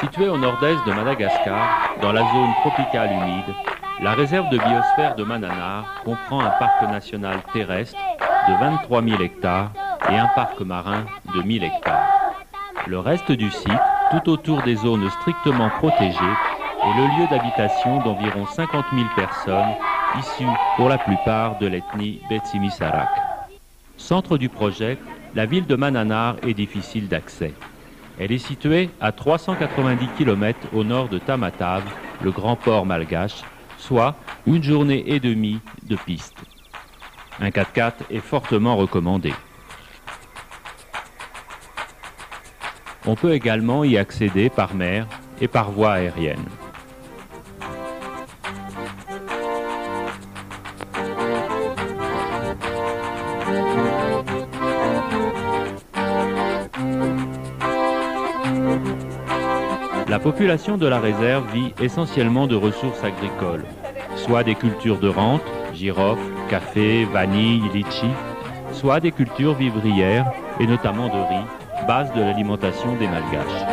Située au nord-est de Madagascar, dans la zone tropicale humide, la réserve de biosphère de Mananaar comprend un parc national terrestre de 23 000 hectares et un parc marin de 1000 hectares. Le reste du site, tout autour des zones strictement protégées, est le lieu d'habitation d'environ 50 000 personnes, issues pour la plupart de l'ethnie Betsimisaraq. Centre du projet, la ville de Mananaar est difficile d'accès. Elle est située à 390 km au nord de Tamatave, le grand port malgache, soit une journée et demie de piste. Un 4x4 est fortement recommandé. On peut également y accéder par mer et par voie aérienne. La population de la réserve vit essentiellement de ressources agricoles, soit des cultures de rente, girofle, café, vanille, litchi, soit des cultures vivrières et notamment de riz, base de l'alimentation des Malgaches.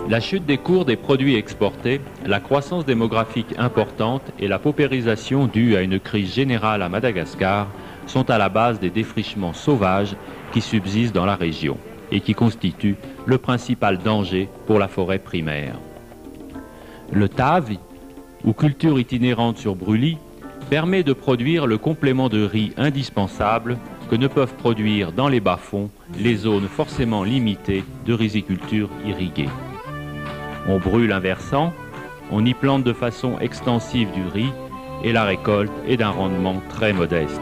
La chute des cours des produits exportés, la croissance démographique importante et la paupérisation due à une crise générale à Madagascar sont à la base des défrichements sauvages qui subsistent dans la région et qui constituent le principal danger pour la forêt primaire. Le tavi, ou culture itinérante sur brûlis, permet de produire le complément de riz indispensable que ne peuvent produire dans les bas-fonds les zones forcément limitées de riziculture irriguée. On brûle un versant, on y plante de façon extensive du riz et la récolte est d'un rendement très modeste.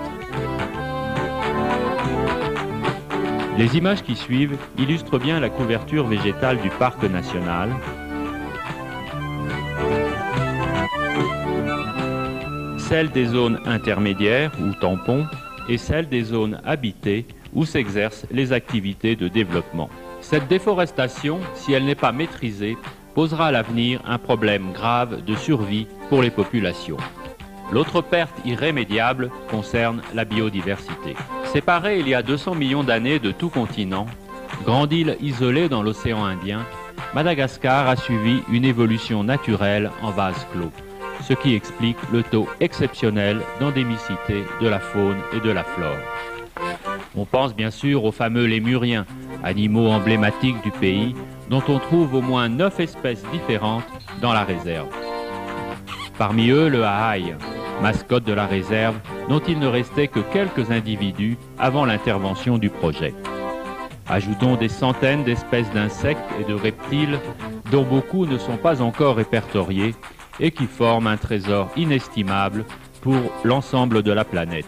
Les images qui suivent illustrent bien la couverture végétale du parc national. Celle des zones intermédiaires ou tampons et celle des zones habitées où s'exercent les activités de développement. Cette déforestation, si elle n'est pas maîtrisée, posera à l'avenir un problème grave de survie pour les populations. L'autre perte irrémédiable concerne la biodiversité. Séparée il y a 200 millions d'années de tout continent, grande île isolée dans l'océan Indien, Madagascar a suivi une évolution naturelle en vase clos, ce qui explique le taux exceptionnel d'endémicité de la faune et de la flore. On pense bien sûr aux fameux lémuriens, animaux emblématiques du pays, dont on trouve au moins 9 espèces différentes dans la réserve. Parmi eux, le hahaï, mascotte de la réserve, dont il ne restait que quelques individus avant l'intervention du projet. Ajoutons des centaines d'espèces d'insectes et de reptiles, dont beaucoup ne sont pas encore répertoriés et qui forment un trésor inestimable pour l'ensemble de la planète.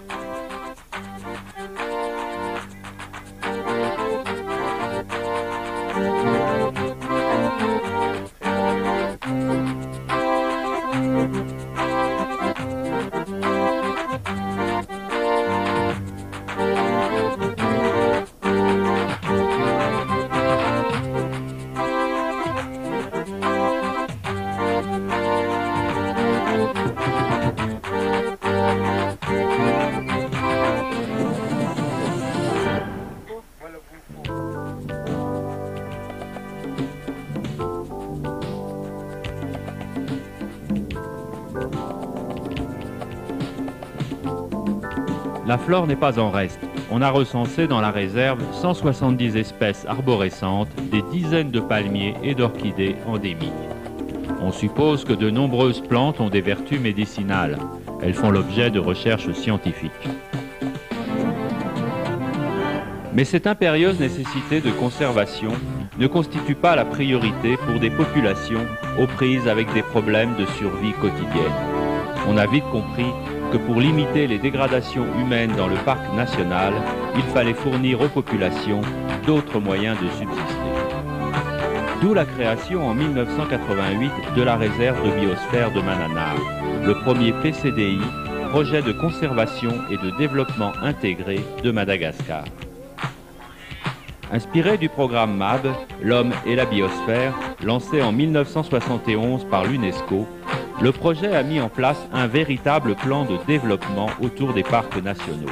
La flore n'est pas en reste. On a recensé dans la réserve 170 espèces arborescentes, des dizaines de palmiers et d'orchidées endémiques. On suppose que de nombreuses plantes ont des vertus médicinales. Elles font l'objet de recherches scientifiques. Mais cette impérieuse nécessité de conservation ne constitue pas la priorité pour des populations aux prises avec des problèmes de survie quotidienne. On a vite compris que pour limiter les dégradations humaines dans le parc national, il fallait fournir aux populations d'autres moyens de subsister. D'où la création en 1988 de la réserve de biosphère de Mananaar, le premier PCDI, projet de conservation et de développement intégré de Madagascar. Inspiré du programme MAB, L'homme et la biosphère, lancé en 1971 par l'UNESCO, le projet a mis en place un véritable plan de développement autour des parcs nationaux.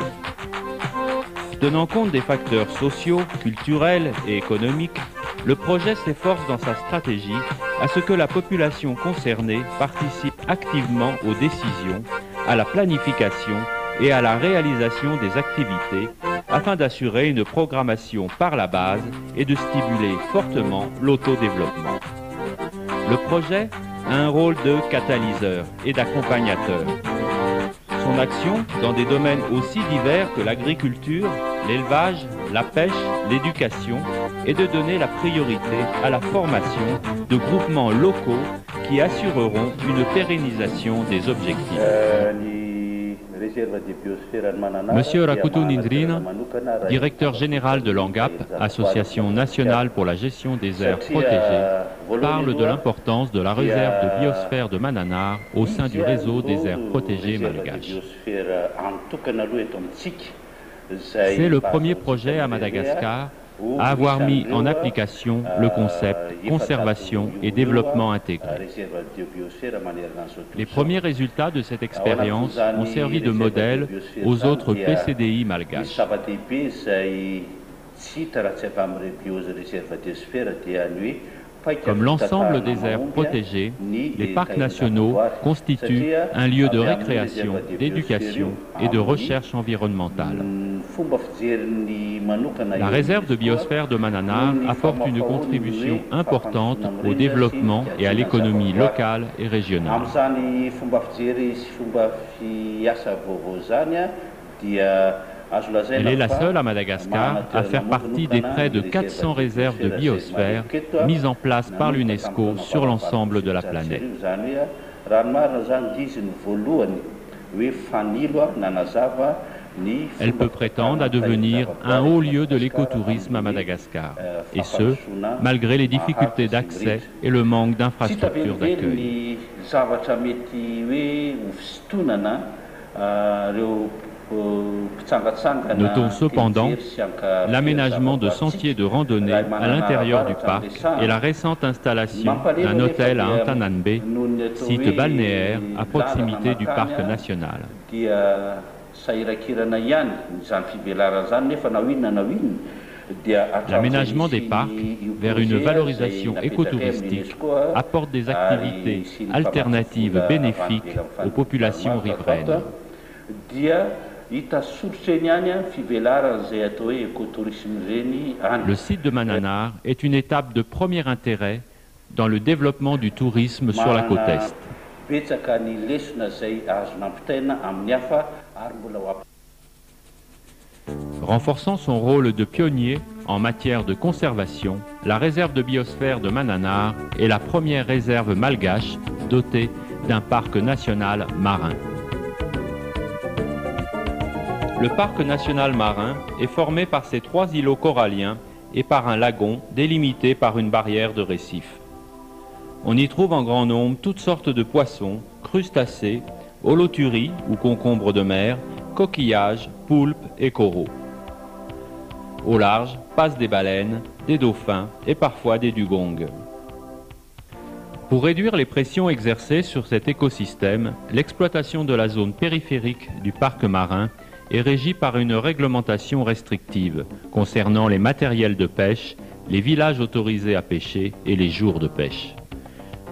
Tenant compte des facteurs sociaux, culturels et économiques, le projet s'efforce dans sa stratégie à ce que la population concernée participe activement aux décisions, à la planification et à la réalisation des activités afin d'assurer une programmation par la base et de stimuler fortement l'autodéveloppement. Le projet a un rôle de catalyseur et d'accompagnateur. Son action, dans des domaines aussi divers que l'agriculture, l'élevage, la pêche, l'éducation, est de donner la priorité à la formation de groupements locaux qui assureront une pérennisation des objectifs. Monsieur Rakutu Nindrina, directeur général de l'ANGAP, Association nationale pour la gestion des aires protégées, parle de l'importance de la réserve de biosphère de Mananaar au sein du réseau des aires protégées malgaches. C'est le premier projet à Madagascar à avoir mis en application le concept conservation et développement intégré. Les premiers résultats de cette expérience ont servi de modèle aux autres PCDI malgaches. Comme l'ensemble des aires protégées, les parcs nationaux constituent un lieu de récréation, d'éducation et de recherche environnementale. La réserve de biosphère de Mananaar apporte une contribution importante au développement et à l'économie locale et régionale. Elle est la seule à Madagascar à faire partie des près de 400 réserves de biosphère mises en place par l'UNESCO sur l'ensemble de la planète. Elle peut prétendre à devenir un haut lieu de l'écotourisme à Madagascar, et ce, malgré les difficultés d'accès et le manque d'infrastructures d'accueil. Notons cependant l'aménagement de sentiers de randonnée à l'intérieur du parc et la récente installation d'un hôtel à Antananbe, site balnéaire à proximité du parc national. L'aménagement des parcs vers une valorisation écotouristique apporte des activités alternatives bénéfiques aux populations riveraines. Le site de Mananaar est une étape de premier intérêt dans le développement du tourisme sur la côte Est. Renforçant son rôle de pionnier en matière de conservation, la réserve de biosphère de Mananaar est la première réserve malgache dotée d'un parc national marin. Le parc national marin est formé par ses 3 îlots coralliens et par un lagon délimité par une barrière de récifs. On y trouve en grand nombre toutes sortes de poissons, crustacés, holoturies ou concombres de mer, coquillages, poulpes et coraux. Au large passent des baleines, des dauphins et parfois des dugongs. Pour réduire les pressions exercées sur cet écosystème, l'exploitation de la zone périphérique du parc marin est régie par une réglementation restrictive concernant les matériels de pêche, les villages autorisés à pêcher et les jours de pêche.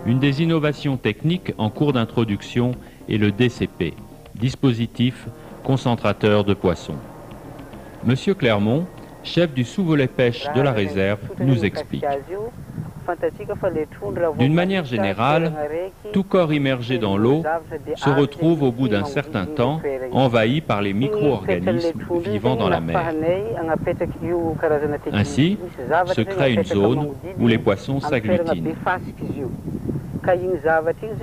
Une des innovations techniques en cours d'introduction est le DCP, dispositif concentrateur de poissons. Monsieur Clermont, chef du sous-volet pêche de la réserve, nous explique. D'une manière générale, tout corps immergé dans l'eau se retrouve au bout d'un certain temps envahi par les micro-organismes vivant dans la mer. Ainsi, se crée une zone où les poissons s'agglutinent.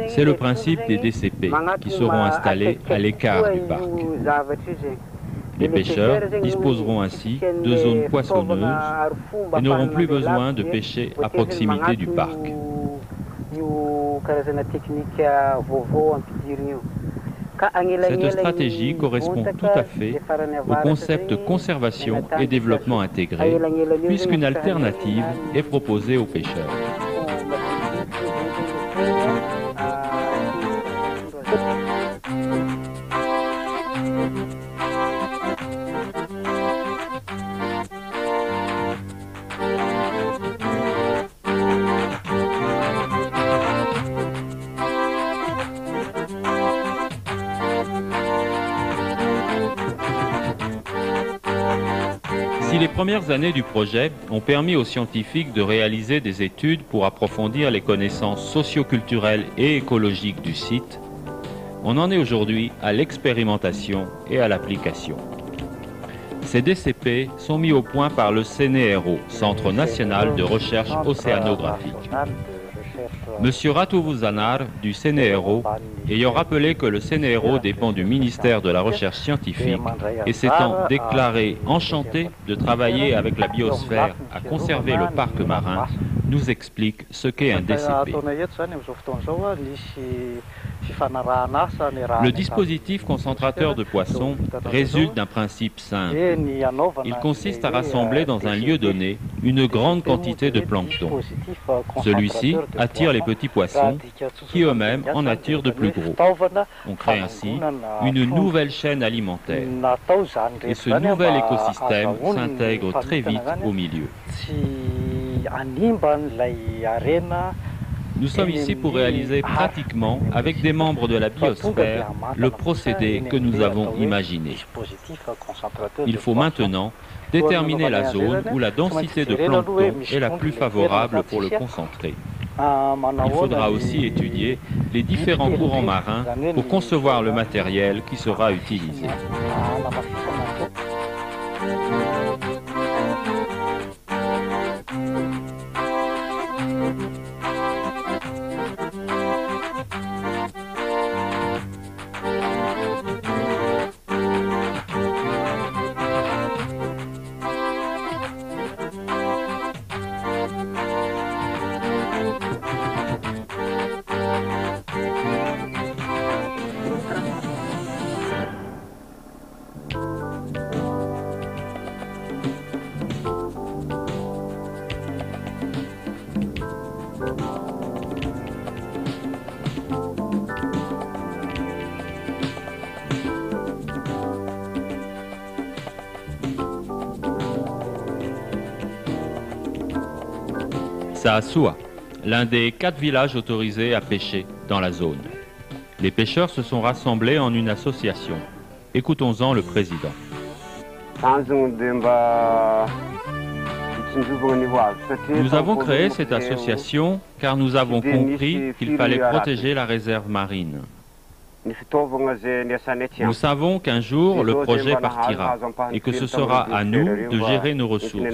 C'est le principe des DCP qui seront installés à l'écart du parc. Les pêcheurs disposeront ainsi de zones poissonneuses et n'auront plus besoin de pêcher à proximité du parc. Cette stratégie correspond tout à fait au concept conservation et développement intégré, puisqu'une alternative est proposée aux pêcheurs. Si les premières années du projet ont permis aux scientifiques de réaliser des études pour approfondir les connaissances socio-culturelles et écologiques du site, on en est aujourd'hui à l'expérimentation et à l'application. Ces DCP sont mis au point par le CNERO, Centre national de recherche océanographique. Monsieur Ratouvuzanar du CNERO, ayant rappelé que le CNERO dépend du ministère de la Recherche scientifique et s'étant déclaré enchanté de travailler avec la biosphère à conserver le parc marin, nous explique ce qu'est un DCP. Le dispositif concentrateur de poissons résulte d'un principe simple. Il consiste à rassembler dans un lieu donné une grande quantité de plancton. Celui-ci attire les petits poissons qui eux-mêmes en attirent de plus gros. On crée ainsi une nouvelle chaîne alimentaire. Et ce nouvel écosystème s'intègre très vite au milieu. Nous sommes ici pour réaliser pratiquement, avec des membres de la biosphère, le procédé que nous avons imaginé. Il faut maintenant déterminer la zone où la densité de plancton est la plus favorable pour le concentrer. Il faudra aussi étudier les différents courants marins pour concevoir le matériel qui sera utilisé. Saasua, l'un des 4 villages autorisés à pêcher dans la zone. Les pêcheurs se sont rassemblés en une association. Écoutons-en le président. Nous avons créé cette association car nous avons compris qu'il fallait protéger la réserve marine. Nous savons qu'un jour le projet partira et que ce sera à nous de gérer nos ressources.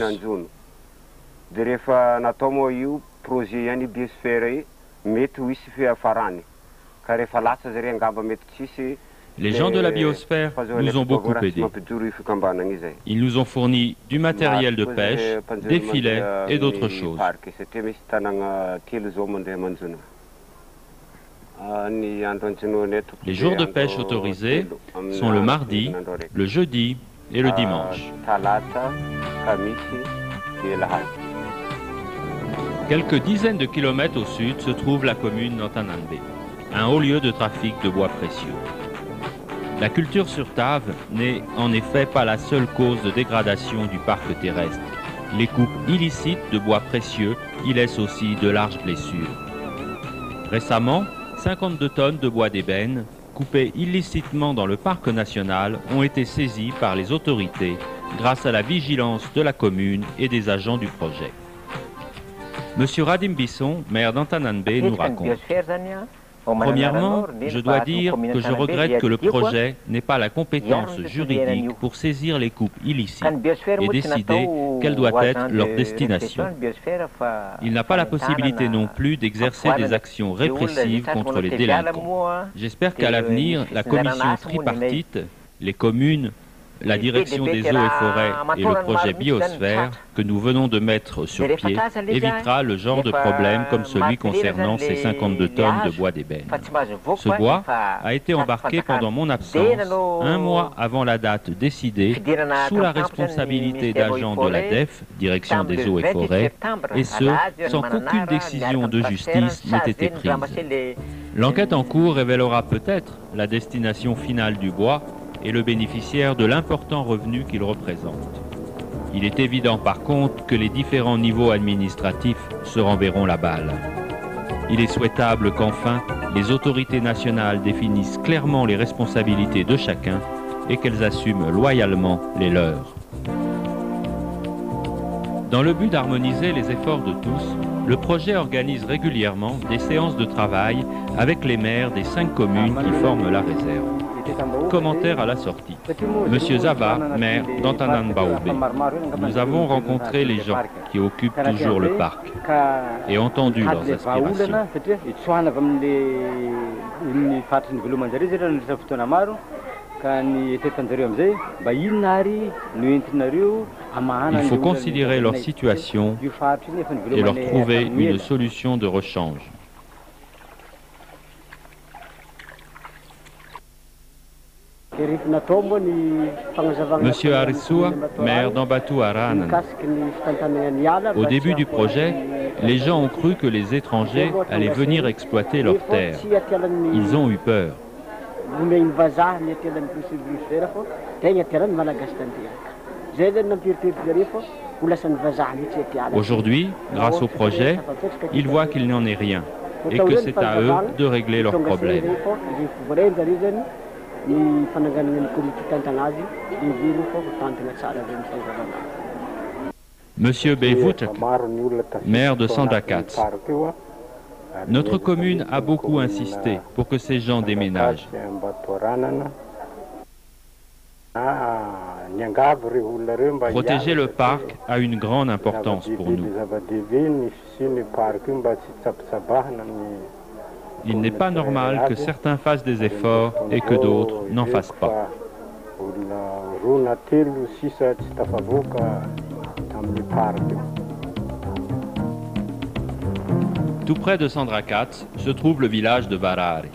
Les gens de la biosphère nous ont beaucoup aidés. Ils nous ont fourni du matériel de pêche, des filets et d'autres choses. Les jours de pêche autorisés sont le mardi, le jeudi et le dimanche. Quelques dizaines de kilomètres au sud se trouve la commune d'Antananbe, un haut lieu de trafic de bois précieux. La culture sur Tave n'est en effet pas la seule cause de dégradation du parc terrestre. Les coupes illicites de bois précieux y laissent aussi de larges blessures. Récemment, 52 tonnes de bois d'ébène, coupées illicitement dans le parc national, ont été saisies par les autorités grâce à la vigilance de la commune et des agents du projet. Monsieur Radim Bisson, maire d'Antananbe, nous raconte. Premièrement, je dois dire que je regrette que le projet n'ait pas la compétence juridique pour saisir les coupes illicites et décider quelle doit être leur destination. Il n'a pas la possibilité non plus d'exercer des actions répressives contre les délinquants. J'espère qu'à l'avenir, la commission tripartite, les communes, la direction des eaux et forêts et le projet Biosphère que nous venons de mettre sur pied évitera le genre de problème comme celui concernant ces 52 tonnes de bois d'ébène. Ce bois a été embarqué pendant mon absence, un mois avant la date décidée, sous la responsabilité d'agents de la DEF, direction des eaux et forêts, et ce, sans qu'aucune décision de justice n'ait été prise. L'enquête en cours révélera peut-être la destination finale du bois et le bénéficiaire de l'important revenu qu'il représente. Il est évident par contre que les différents niveaux administratifs se renverront la balle. Il est souhaitable qu'enfin les autorités nationales définissent clairement les responsabilités de chacun et qu'elles assument loyalement les leurs. Dans le but d'harmoniser les efforts de tous, le projet organise régulièrement des séances de travail avec les maires des 5 communes qui forment la réserve. Commentaire à la sortie. Monsieur Zaba, maire d'Antananbaoubé. Nous avons rencontré les gens qui occupent toujours le parc et entendu leurs aspirations. Il faut considérer leur situation et leur trouver une solution de rechange. Monsieur Arissoua, maire d'Ambatou Aranan. Au début du projet, les gens ont cru que les étrangers allaient venir exploiter leurs terres. Ils ont eu peur. Aujourd'hui, grâce au projet, ils voient qu'il n'en est rien et que c'est à eux de régler leurs problèmes. Monsieur Bevoutek, maire de Sandakat. Notre commune a beaucoup insisté pour que ces gens déménagent. Protéger le parc a une grande importance pour nous. Il n'est pas normal que certains fassent des efforts et que d'autres n'en fassent pas. Tout près de Sandakat se trouve le village de Varari.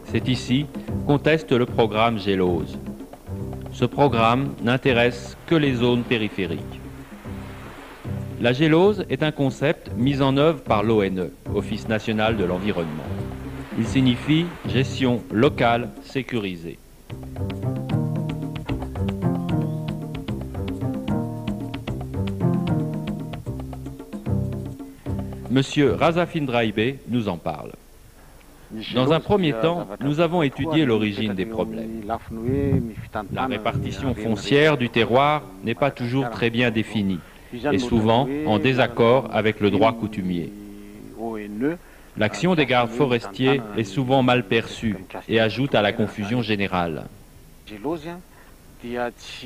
C'est ici qu'on teste le programme Gélose. Ce programme n'intéresse que les zones périphériques. La gélose est un concept mis en œuvre par l'ONE, Office national de l'environnement. Il signifie gestion locale sécurisée. Monsieur Razafindraïbé nous en parle. Dans un premier temps, nous avons étudié l'origine des problèmes. La répartition foncière du terroir n'est pas toujours très bien définie et souvent en désaccord avec le droit coutumier. L'action des gardes forestiers est souvent mal perçue et ajoute à la confusion générale.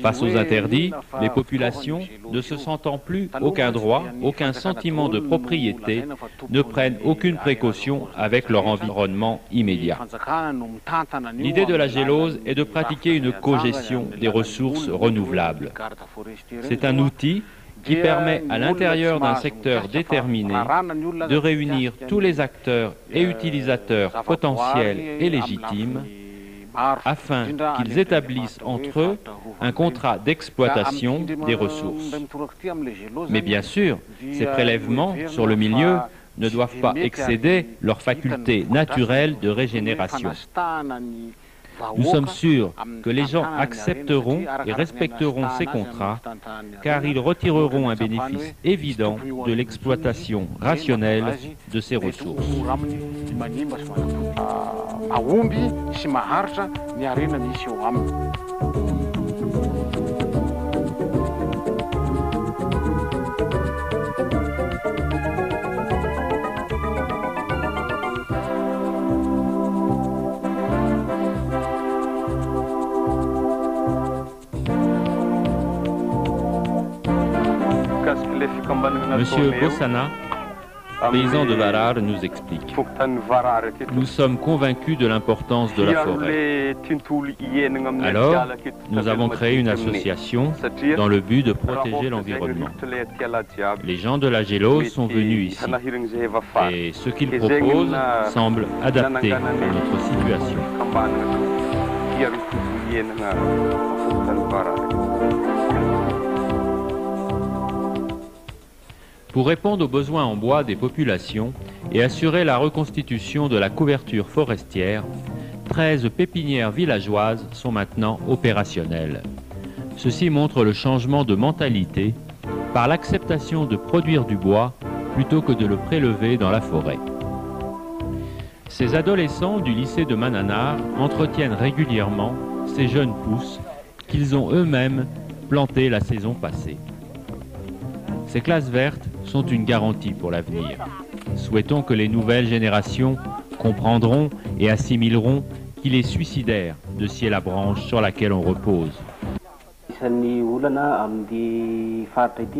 Face aux interdits, les populations, ne se sentant plus aucun droit, aucun sentiment de propriété, ne prennent aucune précaution avec leur environnement immédiat. L'idée de la gélose est de pratiquer une cogestion des ressources renouvelables. C'est un outil qui permet à l'intérieur d'un secteur déterminé de réunir tous les acteurs et utilisateurs potentiels et légitimes afin qu'ils établissent entre eux un contrat d'exploitation des ressources. Mais bien sûr, ces prélèvements sur le milieu ne doivent pas excéder leur faculté naturelle de régénération. Nous sommes sûrs que les gens accepteront et respecteront ces contrats car ils retireront un bénéfice évident de l'exploitation rationnelle de ces ressources. Monsieur Bossana, paysan de Varar, nous explique: nous sommes convaincus de l'importance de la forêt. Alors, nous avons créé une association dans le but de protéger l'environnement. Les gens de la Gélo sont venus ici et ce qu'ils proposent semble adapté à notre situation. Pour répondre aux besoins en bois des populations et assurer la reconstitution de la couverture forestière, 13 pépinières villageoises sont maintenant opérationnelles. Ceci montre le changement de mentalité par l'acceptation de produire du bois plutôt que de le prélever dans la forêt. Ces adolescents du lycée de Mananar entretiennent régulièrement ces jeunes pousses qu'ils ont eux-mêmes plantées la saison passée. Ces classes vertes sont une garantie pour l'avenir. Souhaitons que les nouvelles générations comprendront et assimileront qu'il est suicidaire de scier la branche sur laquelle on repose.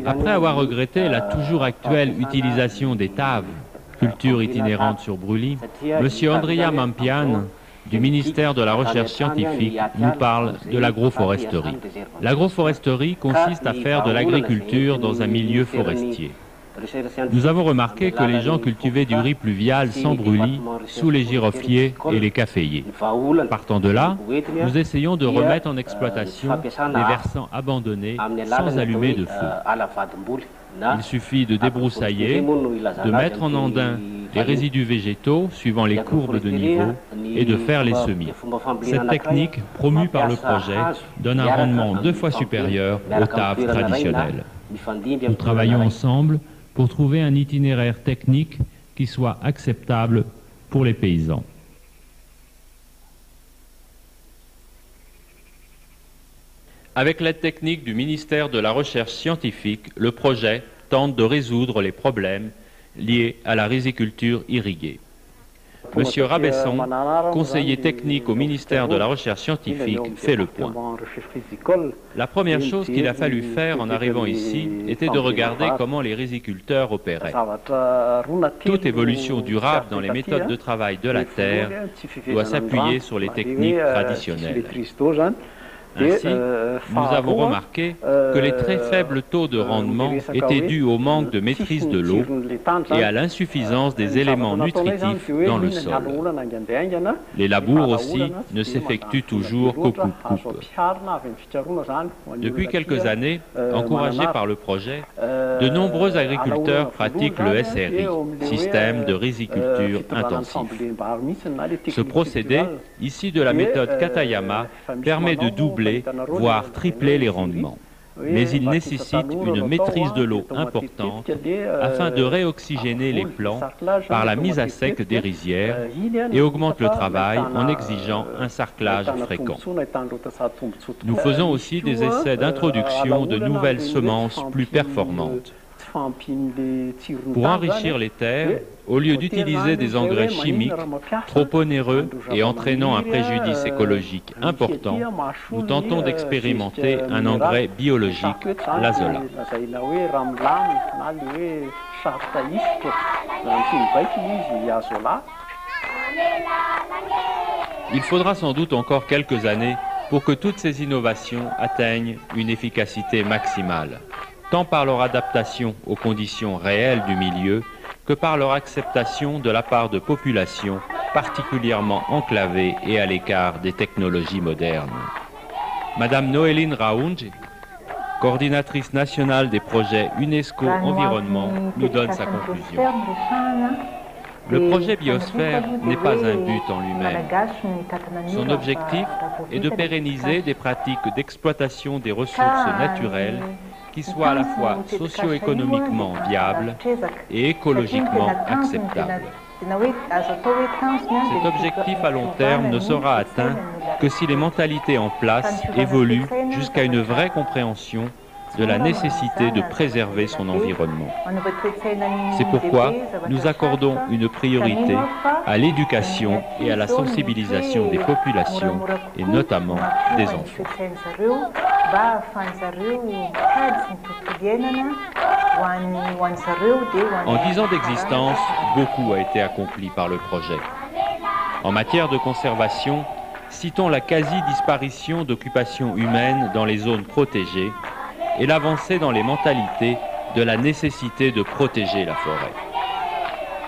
Après avoir regretté la toujours actuelle utilisation des taves, culture itinérante sur brûlis, M. Andrea Mampian, du ministère de la Recherche scientifique, nous parle de l'agroforesterie. L'agroforesterie consiste à faire de l'agriculture dans un milieu forestier. Nous avons remarqué que les gens cultivaient du riz pluvial sans brûlis sous les girofliers et les caféiers. Partant de là, nous essayons de remettre en exploitation des versants abandonnés sans allumer de feu. Il suffit de débroussailler, de mettre en andin les résidus végétaux suivant les courbes de niveau et de faire les semis. Cette technique, promue par le projet, donne un rendement 2 fois supérieur aux taves traditionnelles. Nous travaillons ensemble pour trouver un itinéraire technique qui soit acceptable pour les paysans. Avec l'aide technique du ministère de la Recherche scientifique, le projet tente de résoudre les problèmes liés à la riziculture irriguée. Monsieur Rabesson, conseiller technique au ministère de la Recherche scientifique, fait le point. La première chose qu'il a fallu faire en arrivant ici était de regarder comment les riziculteurs opéraient. Toute évolution durable dans les méthodes de travail de la terre doit s'appuyer sur les techniques traditionnelles. Ainsi, nous avons remarqué que les très faibles taux de rendement étaient dus au manque de maîtrise de l'eau et à l'insuffisance des éléments nutritifs dans le sol. Les labours aussi ne s'effectuent toujours qu'au coupe-coupe. Depuis quelques années, encouragés par le projet, de nombreux agriculteurs pratiquent le SRI, système de riziculture intensif. Ce procédé, issu de la méthode Katayama, permet de doubler voire tripler les rendements. Mais il nécessite une maîtrise de l'eau importante afin de réoxygéner les plants par la mise à sec des rizières et augmente le travail en exigeant un sarclage fréquent. Nous faisons aussi des essais d'introduction de nouvelles semences plus performantes. Pour enrichir les terres, au lieu d'utiliser des engrais chimiques trop onéreux et entraînant un préjudice écologique important, nous tentons d'expérimenter un engrais biologique, l'azola. Il faudra sans doute encore quelques années pour que toutes ces innovations atteignent une efficacité maximale, tant par leur adaptation aux conditions réelles du milieu que par leur acceptation de la part de populations particulièrement enclavées et à l'écart des technologies modernes. Madame Noéline Raounge, coordinatrice nationale des projets UNESCO Environnement, nous donne sa conclusion. Le projet Biosphère n'est pas un but en lui-même. Son objectif est de pérenniser des pratiques d'exploitation des ressources naturelles qui soient à la fois socio-économiquement viables et écologiquement acceptables. Cet objectif à long terme ne sera atteint que si les mentalités en place évoluent jusqu'à une vraie compréhension de la nécessité de préserver son environnement. C'est pourquoi nous accordons une priorité à l'éducation et à la sensibilisation des populations, et notamment des enfants. En 10 ans d'existence, beaucoup a été accompli par le projet. En matière de conservation, citons la quasi-disparition d'occupations humaines dans les zones protégées et l'avancée dans les mentalités de la nécessité de protéger la forêt.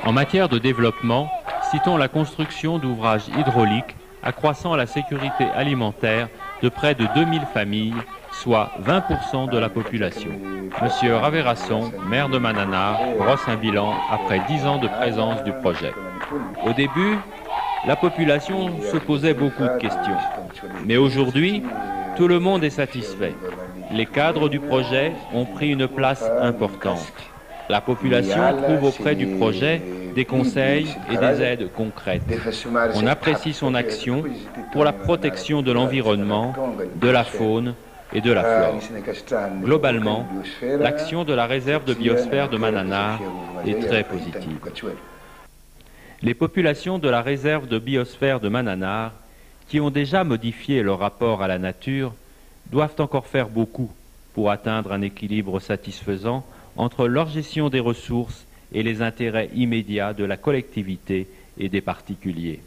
En matière de développement, citons la construction d'ouvrages hydrauliques accroissant la sécurité alimentaire de près de 2000 familles, soit 20% de la population. Monsieur Raverasson, maire de Mananaar, brosse un bilan après 10 ans de présence du projet. Au début, la population se posait beaucoup de questions. Mais aujourd'hui, tout le monde est satisfait. Les cadres du projet ont pris une place importante. La population trouve auprès du projet des conseils et des aides concrètes. On apprécie son action pour la protection de l'environnement, de la faune et de la flore. Globalement, l'action de la réserve de biosphère de Mananaar est très positive. Les populations de la réserve de biosphère de Mananaar, qui ont déjà modifié leur rapport à la nature, doivent encore faire beaucoup pour atteindre un équilibre satisfaisant entre leur gestion des ressources et les intérêts immédiats de la collectivité et des particuliers.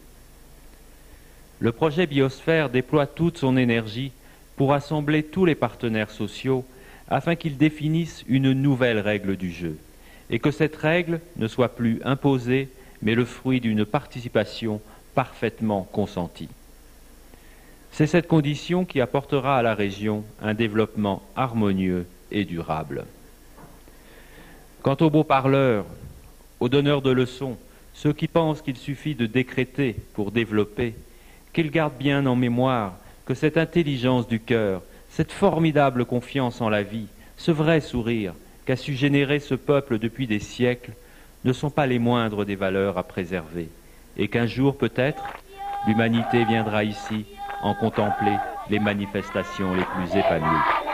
Le projet Biosphère déploie toute son énergie pour assembler tous les partenaires sociaux afin qu'ils définissent une nouvelle règle du jeu et que cette règle ne soit plus imposée mais le fruit d'une participation parfaitement consentie. C'est cette condition qui apportera à la région un développement harmonieux et durable. Quant aux beaux parleurs, aux donneurs de leçons, ceux qui pensent qu'il suffit de décréter pour développer, qu'ils gardent bien en mémoire que cette intelligence du cœur, cette formidable confiance en la vie, ce vrai sourire qu'a su générer ce peuple depuis des siècles, ne sont pas les moindres des valeurs à préserver, et qu'un jour peut-être, l'humanité viendra ici en contempler les manifestations les plus épanouies.